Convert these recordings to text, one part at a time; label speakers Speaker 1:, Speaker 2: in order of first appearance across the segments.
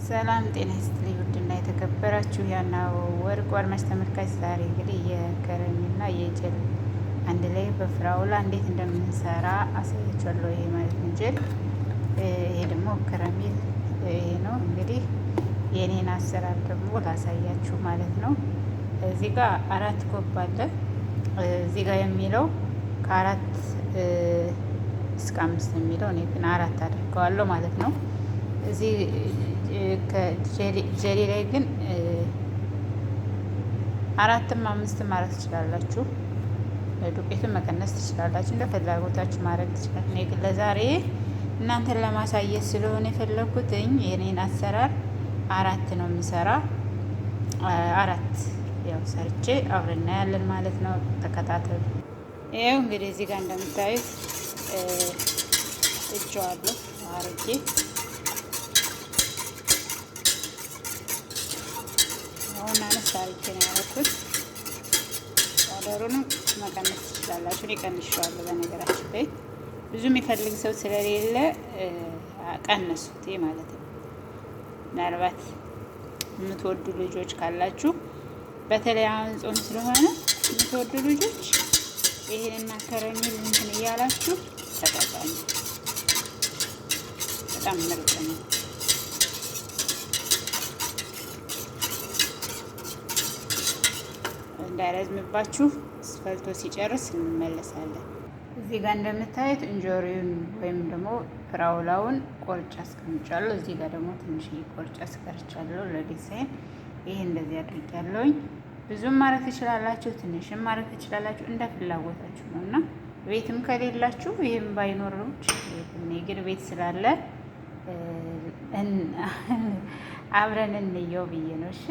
Speaker 1: ሰላም ጤና ይስጥልኝ። ውድና የተከበራችሁ ያና ወርቅ አድማጭ ተመልካች፣ ዛሬ እንግዲህ የከረሜላ የጀል አንድ ላይ በፍራውላ እንዴት እንደምንሰራ አሳያችኋለሁ። ይሄ ማለት ነው ጀል፣ ይሄ ደግሞ ከረሜል ይሄ ነው። እንግዲህ የኔን አሰራር ደግሞ ላሳያችሁ ማለት ነው። እዚህ ጋር 4 ኮብ አለ። እዚህ ጋር የሚለው ከ4 እስከ 5 የሚለው እኔ ግን 4 አድርገዋለሁ ማለት ነው። እዚህ ጀሊ ላይ ግን 4ም 5ም ማድረግ ትችላላችሁ። ዱቄትን መቀነስ ትችላላችሁ፣ እንደ ፍላጎታችሁ ማድረግ ትችላላችሁ። እኔ ግን ለዛሬ እናንተን ለማሳየት ስለሆነ የፈለኩትኝ የኔን አሰራር 4 ነው የምሰራ። 4 ያው ሰርቼ አብረን እናያለን ማለት ነው። ተከታተሉ። ይኸው እንግዲህ እዚህ ጋር እንደምታዩት እጄዋለሁ አርጌ አሁን አነስ አርጌ ነው ያደረኩት። ፓውደሩንም መቀነስ ትችላላችሁ። እኔ ቀንሼዋለሁ። በነገራችን ላይ ብዙ የሚፈልግ ሰው ስለሌለ ቀነሱት ማለት ነው። ምናልባት የምትወዱ ልጆች ካላችሁ፣ በተለይ አሁን ጾም ስለሆነ የምትወዱ ልጆች ይሄንና ከረሜል እንትን እያላችሁ ተጠቀሙ። በጣም ምርጥ ነው። እንዳይረዝምባችሁ ፈልቶ ሲጨርስ እንመለሳለን። እዚህ ጋር እንደምታዩት እንጆሪውን ወይም ደግሞ ፍራውላውን ቆርጬ አስቀምጫለሁ። እዚህ ጋር ደግሞ ትንሽ ቆርጬ አስቀርቻለሁ ለዲዛይን። ይሄ እንደዚህ አድርጊያለሁኝ። ብዙም ማድረግ ትችላላችሁ፣ ትንሽም ማድረግ ትችላላችሁ፣ እንደ ፍላጎታችሁ ነው እና ቤትም ከሌላችሁ ይህም ባይኖርች፣ እኔ ግን ቤት ስላለ አብረን እንየው ብዬ ነው። እሺ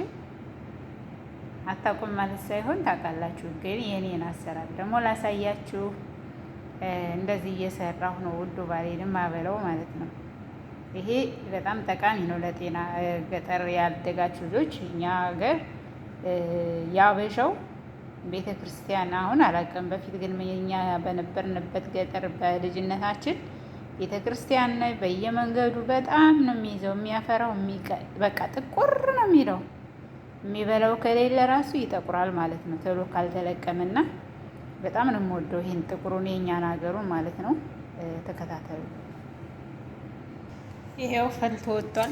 Speaker 1: አታውቁም ማለት ሳይሆን ታውቃላችሁ፣ ግን የኔን አሰራር ደግሞ ላሳያችሁ። እንደዚህ እየሰራሁ ነው ውዱ ባሌንም አበለው ማለት ነው። ይሄ በጣም ጠቃሚ ነው ለጤና። ገጠር ያደጋችሁ ልጆች፣ እኛ ሀገር ያበሻው ቤተ ክርስቲያን አሁን አላውቅም፣ በፊት ግን እኛ በነበርንበት ገጠር በልጅነታችን ቤተ ክርስቲያን ነው በየመንገዱ በጣም ነው የሚይዘው የሚያፈራው፣ በቃ ጥቁር ነው የሚለው። የሚበላው ከሌለ ራሱ ይጠቁራል ማለት ነው፣ ቶሎ ካልተለቀመና። በጣም ነው የምወደው ይሄን ጥቁሩን የኛን ሀገሩን ማለት ነው። ተከታተሉ። ይሄው ፈልቶ ወጥቷል።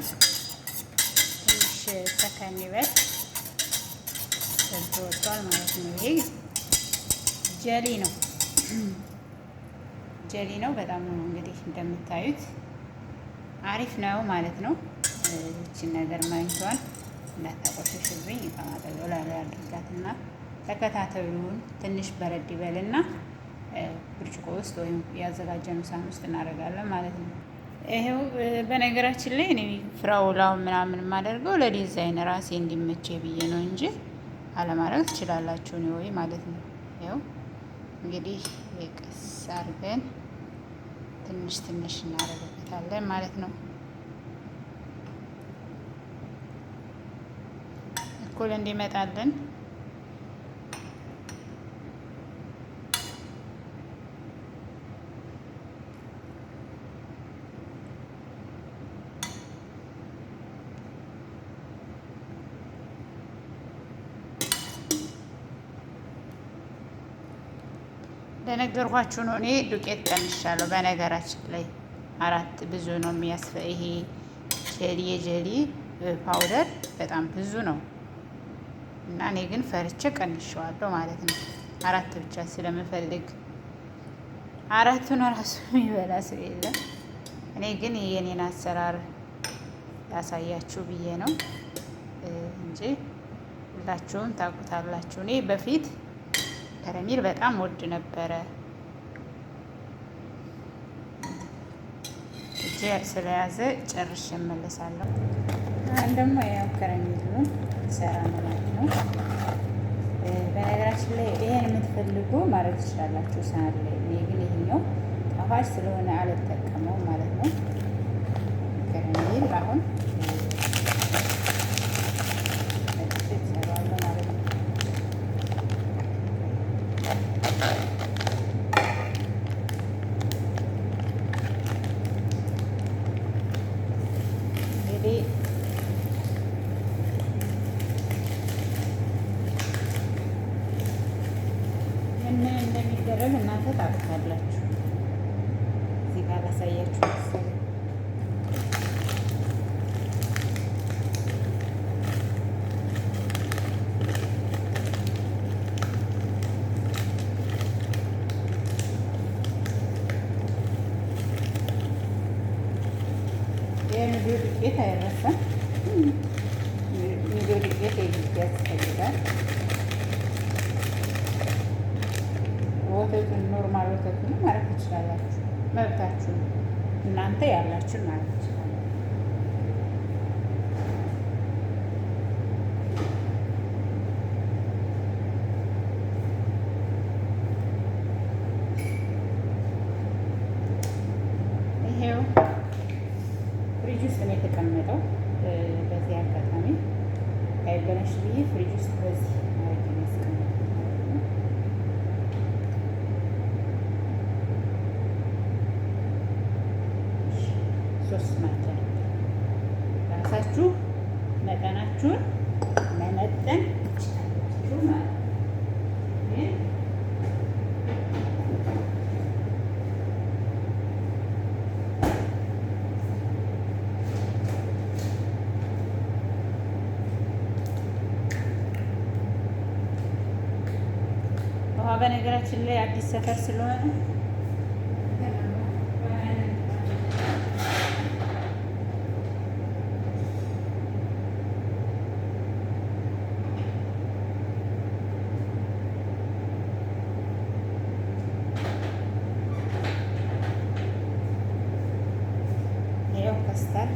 Speaker 1: ትንሽ ሰከን ይበል። ፈልቶ ወጥቷል ማለት ነው። ይሄ ጀሊ ነው፣ ጀሊ ነው። በጣም ነው እንግዲህ እንደምታዩት አሪፍ ነው ማለት ነው። እቺን ነገር ማይቷል እንዳታቆሽሽብኝ ከማጠገው ላይ አድርጋትና ተከታተሉን። ትንሽ በረድ ይበልና ብርጭቆ ውስጥ ወይም ያዘጋጀነው ሳህን ውስጥ እናደርጋለን ማለት ነው። ይሄው በነገራችን ላይ እኔ ፍራውላው ምናምን የማደርገው ለዲዛይን ራሴ እንዲመቼ ብዬ ነው እንጂ አለማድረግ ትችላላችሁ ነው ወይ ማለት ነው። ይኸው እንግዲህ ቀስ አድርገን ትንሽ ትንሽ እናደርግበታለን ማለት ነው። እኩል እንዲመጣልን እንደነገርኳችሁ ነው። እኔ ዱቄት ቀንሻለሁ። በነገራችን ላይ 4 ብዙ ነው ይሄ የጀሊ ፓውደር በጣም ብዙ ነው እና እኔ ግን ፈርቼ ቀንሼዋለሁ ማለት ነው። 4 ብቻ ስለምፈልግ 4ቱን ራሱ የሚበላ ሰው የለም። እኔ ግን የኔን አሰራር ያሳያችሁ ብዬ ነው እንጂ ሁላችሁም ታውቁታላችሁ። እኔ በፊት ከረሜል በጣም ወድ ነበረ። እጄ ስለያዘ ጨርሼ እመለሳለሁ። ደግሞ ያው ከረሜሉን ሰራ ማለት ነው። በነገራችን ላይ ይሄን የምትፈልጉ ማድረግ ትችላላችሁ ሳህን ላይ። እኔ ግን ይሄኛው ጣፋጭ ስለሆነ አልጠቀመው ማለት ነው። ከረሜል አሁን ታዩታላችሁ። እዚህ ጋር ላሳያችሁ መሰለኝ። የምግብ ዱቄት አይረሳም። ምግብ ዱቄት የግድ ያስፈልጋል። ወተቱን ኖርማል ወተቱን ማለት ትችላላችሁ፣ መብታችሁ እናንተ ያላችሁን ማለት ትችላላችሁ። ይሄው ፍሪጅ ውስጥ ነው የተቀመጠው። በዚህ አጋጣሚ አይበላሽ ብዬ ፍሪጅ ውስጥ በዚህ ማለት ነው ያስቀመጥኩት ማለት ነው። ሶስት ማንኪያ ራሳችሁ መጠናችሁን መመጠን ትችላላችሁ ማለት ነው። ውሃ በነገራችን ላይ አዲስ ሰፈር ስለሆነ ይኸው ከስተር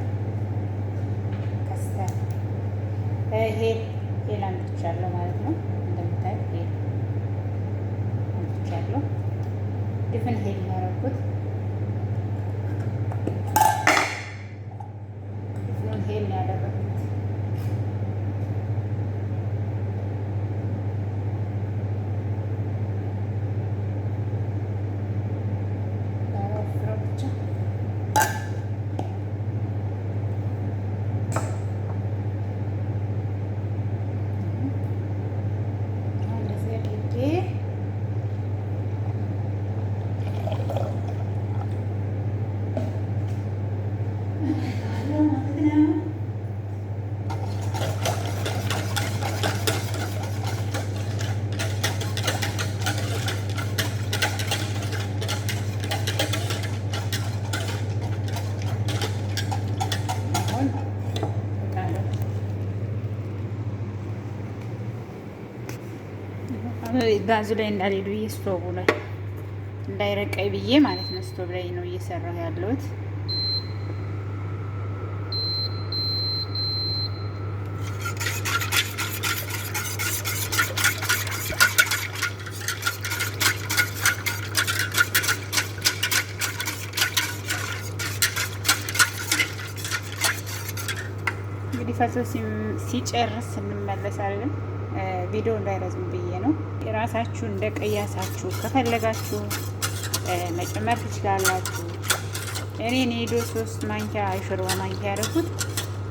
Speaker 1: ሄል አምጥቻለሁ ማለት ነው። እንደምታዩት ሄል አምጥቻለሁ። ድፍን ሄል ያደረኩት ድፍን ሄል ያደረኩት ጋዙ ላይ እንዳልሄዱ ብዬ ስቶቡ ላይ እንዳይረቀይ ብዬ ማለት ነው። ስቶብ ላይ ነው እየሰራሁ ያለሁት። እንግዲህ ፈቶ ሲጨርስ እንመለሳለን። ቪዲዮ እንዳይረዝም ብዬ ነው። የራሳችሁ እንደ ቀያሳችሁ ከፈለጋችሁ መጨመር ትችላላችሁ። እኔ ኒዶ 3 ማንኪያ የሾርባ ማንኪያ ያደረኩት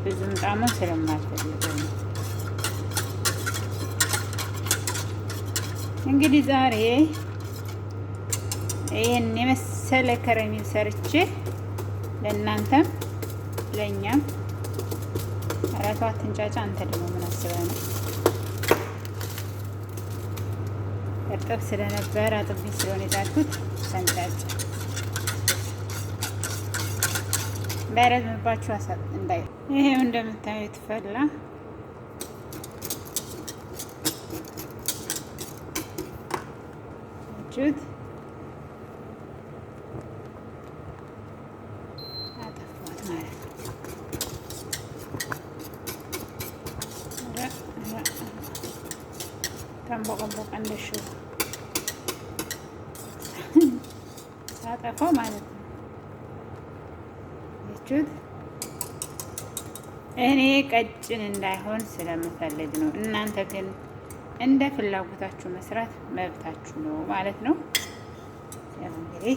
Speaker 1: ብዙም ጣሙን ስለማልፈልገው ነው። እንግዲህ ዛሬ ይህን የመሰለ ከረሜል ሰርቼ ለእናንተም ለእኛም አራቷ አትንጫጫ። አንተ ደግሞ ምን አስበህ ነው? እርጥብ ስለነበረ አጥቢ ስለሆነ የጣልኩት ሰንጫጭ እንዳይረዝምባችሁ አሳጥ እንዳይ። ይሄው እንደምታዩት ፈላ። ጁት አጠፋት ማለት ነው። ተንቦቀቦቀ እንደሽ ሳጠፋው ማለት ነው። ይቹት እኔ ቀጭን እንዳይሆን ስለምፈልግ ነው። እናንተ ግን እንደ ፍላጎታችሁ መስራት መብታችሁ ነው ማለት ነው። ያው እንግዲህ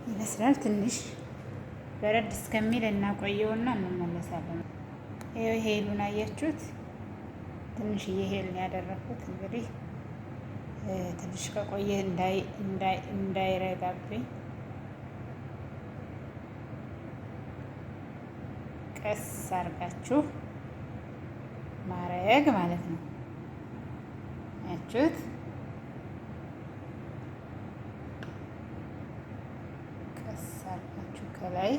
Speaker 1: ይመስላል። ትንሽ በረድ እስከሚል እናቆየውና እንመለሳለን። ይሄው ሄሉን አያችሁት? ትንሽዬ ሄል ያደረኩት እንግዲህ ትንሽ ከቆየ እንዳይረጋብኝ ቀስ አርጋችሁ ማረግ ማለት ነው። ያችሁት ቀስ አርጋችሁ ከላይ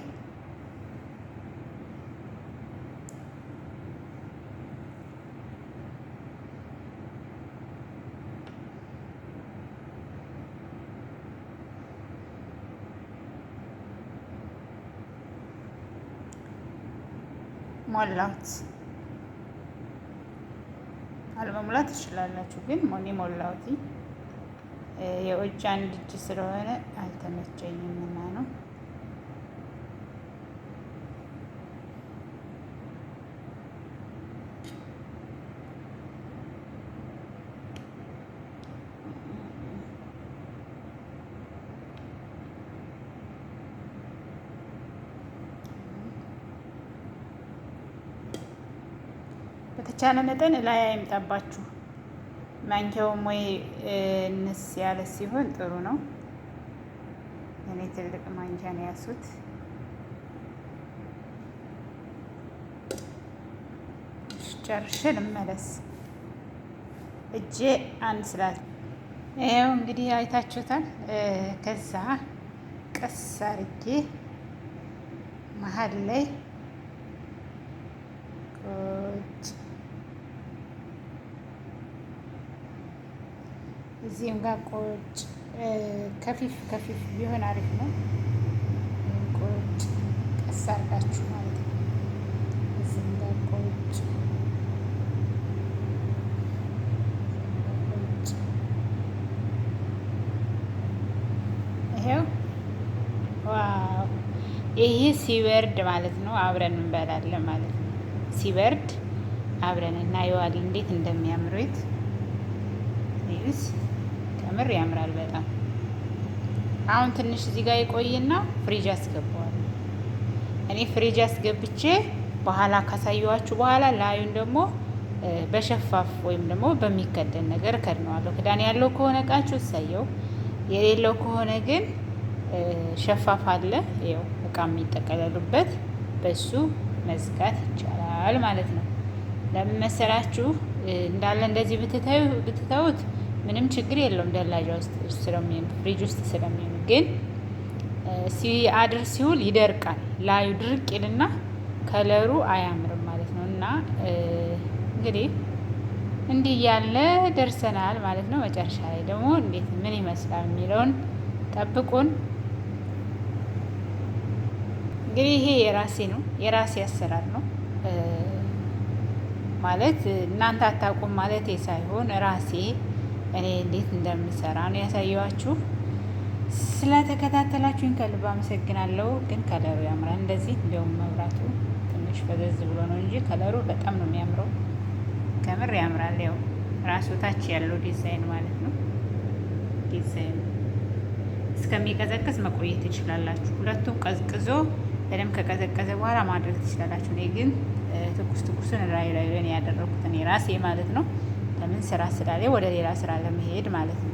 Speaker 1: ሞላሁት። አለመሙላት ትችላላችሁ፣ ግን ሞኒ ሞላሁት። የእጅ አንድ እጅ ስለሆነ አልተመቸኝም እና ነው። በተቻለ መጠን ላይ አይምጣባችሁ። ማንኪያውም ወይ እንስ ያለ ሲሆን ጥሩ ነው። እኔ ትልቅ ማንኪያ ነው ያሱት። ጨርሼ ልመለስ። እጄ አንድ ስላት ይኸው እንግዲህ አይታችሁታል። ከዛ ቀስ አርጌ መሀል ላይ እዚህም ጋር ቁጭ ከፊፍ ከፊፍ ቢሆን አሪፍ ነው። ቁጭ ቀስ አርጋችሁ ማለት ነው። እዚህም ጋር ቁጭ ይሄው። ዋው! ይሄ ሲበርድ ማለት ነው አብረን እንበላለን ማለት ነው። ሲበርድ አብረን እናየዋለን እንዴት እንደሚያምሩት ይስ ከምር ያምራል በጣም። አሁን ትንሽ እዚህ ጋር ይቆይና ፍሪጅ አስገባዋለሁ። እኔ ፍሪጅ አስገብቼ በኋላ ካሳየኋችሁ በኋላ ላዩን ደግሞ በሸፋፍ ወይም ደግሞ በሚከደን ነገር ከድነዋለሁ። ክዳን ያለው ከሆነ እቃችሁ እሰየው፣ የሌለው ከሆነ ግን ሸፋፍ አለ፣ ይኸው እቃ የሚጠቀለሉበት በሱ መዝጋት ይቻላል ማለት ነው። ለምን መሰላችሁ? እንዳለ እንደዚህ ብትተውት ምንም ችግር የለውም። ደላጃ ውስጥ ስለሚሆን ፍሪጅ ውስጥ ስለሚሆን፣ ግን ሲአድር ሲውል ይደርቃል። ላዩ ድርቅ ይልና ከለሩ አያምርም ማለት ነው። እና እንግዲህ እንዲህ ያለ ደርሰናል ማለት ነው። መጨረሻ ላይ ደግሞ እንዴት ምን ይመስላል የሚለውን ጠብቁን። እንግዲህ ይሄ የራሴ ነው፣ የራሴ አሰራር ነው ማለት እናንተ አታውቁም ማለት ሳይሆን ራሴ እኔ እንዴት እንደምሰራ ነው ያሳየኋችሁ። ስለተከታተላችሁኝ ከልብ አመሰግናለሁ። ግን ከለሩ ያምራል እንደዚህ። እንዲያውም መብራቱ ትንሽ ፈዘዝ ብሎ ነው እንጂ ከለሩ በጣም ነው የሚያምረው። ከምር ያምራል። ያው ራሱ ታች ያለው ዲዛይን ማለት ነው። ዲዛይኑ እስከሚቀዘቅዝ መቆየት ትችላላችሁ። ሁለቱም ቀዝቅዞ በደንብ ከቀዘቀዘ በኋላ ማድረግ ትችላላችሁ። እኔ ግን ትኩሱን ላይ ያደረኩት እኔ ራሴ ማለት ነው። ለምን ስራ ስላለ ወደ ሌላ ስራ ለመሄድ ማለት ነው።